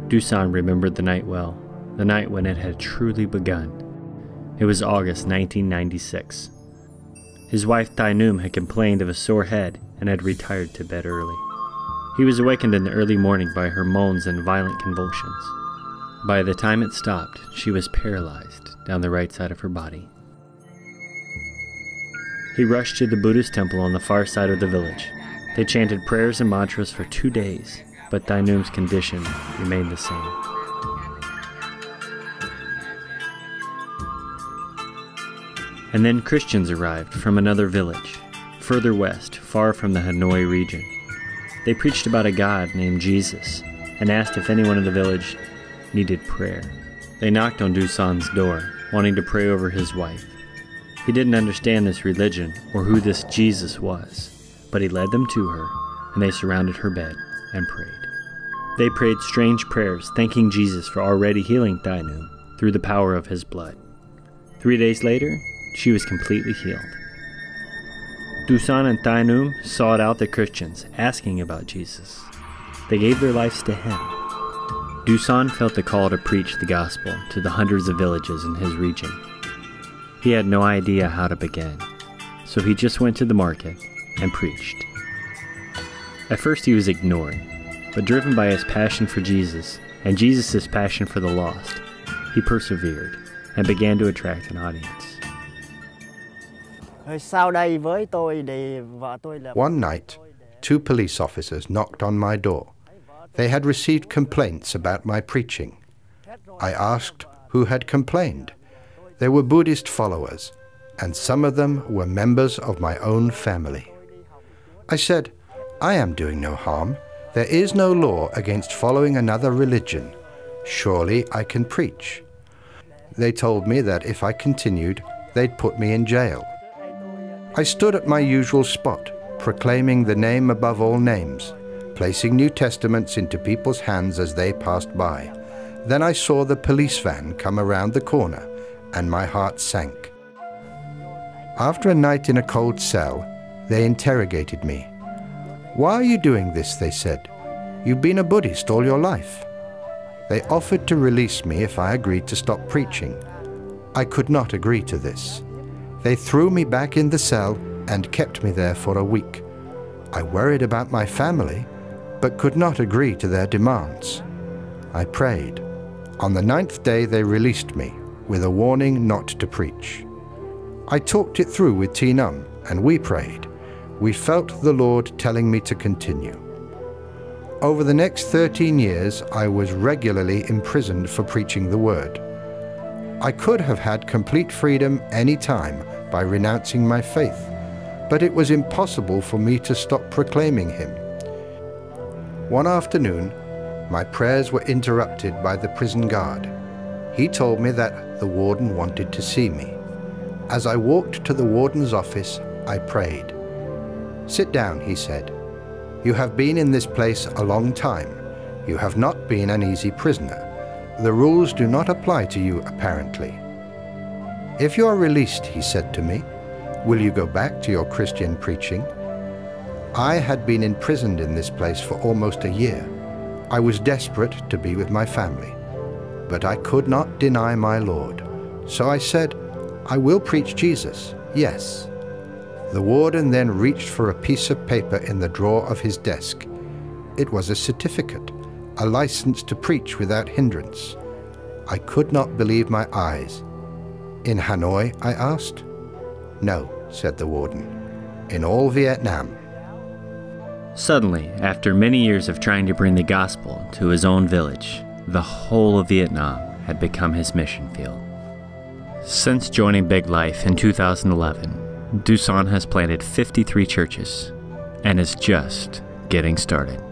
Dieu Sanh remembered the night well, the night when it had truly begun. It was August 1996. His wife Tai Num had complained of a sore head and had retired to bed early. He was awakened in the early morning by her moans and violent convulsions. By the time it stopped, she was paralyzed down the right side of her body. He rushed to the Buddhist temple on the far side of the village. They chanted prayers and mantras for 2 days, but Tai Num's condition remained the same. And then Christians arrived from another village, further west, far from the Hanoi region. They preached about a God named Jesus and asked if anyone in the village needed prayer. They knocked on Dieu Sanh's door, wanting to pray over his wife. He didn't understand this religion or who this Jesus was, but he led them to her, and they surrounded her bed and prayed. They prayed strange prayers, thanking Jesus for already healing Tai Num through the power of his blood. 3 days later, she was completely healed. Dieu Sanh and Tai Num sought out the Christians, asking about Jesus. They gave their lives to him. Dieu Sanh felt the call to preach the gospel to the hundreds of villages in his region. He had no idea how to begin, so he just went to the market and preached. At first he was ignored, but driven by his passion for Jesus and Jesus' passion for the lost, he persevered and began to attract an audience. One night, 2 police officers knocked on my door. They had received complaints about my preaching. I asked who had complained. They were Buddhist followers, and some of them were members of my own family. I said, I am doing no harm. There is no law against following another religion. Surely I can preach. They told me that if I continued, they'd put me in jail. I stood at my usual spot, proclaiming the name above all names, placing New Testaments into people's hands as they passed by. Then I saw the police van come around the corner, and my heart sank. After a night in a cold cell, they interrogated me. Why are you doing this, they said. You've been a Buddhist all your life. They offered to release me if I agreed to stop preaching. I could not agree to this. They threw me back in the cell and kept me there for a week. I worried about my family, but could not agree to their demands. I prayed. On the 9th day they released me, with a warning not to preach. I talked it through with Tai Num, and we prayed. We felt the Lord telling me to continue. Over the next 13 years, I was regularly imprisoned for preaching the word. I could have had complete freedom any time by renouncing my faith, but it was impossible for me to stop proclaiming him. One afternoon, my prayers were interrupted by the prison guard. He told me that the warden wanted to see me. As I walked to the warden's office, I prayed. Sit down, he said. You have been in this place a long time. You have not been an easy prisoner. The rules do not apply to you, apparently. If you are released, he said to me, will you go back to your Christian preaching? I had been imprisoned in this place for almost a year. I was desperate to be with my family, but I could not deny my Lord. So I said, I will preach Jesus, yes. The warden then reached for a piece of paper in the drawer of his desk. It was a certificate, a license to preach without hindrance. I could not believe my eyes. In Hanoi, I asked. No, said the warden. In all Vietnam. Suddenly, after many years of trying to bring the gospel to his own village, the whole of Vietnam had become his mission field. Since joining Big Life in 2011, Dieu Sanh has planted 53 churches and is just getting started.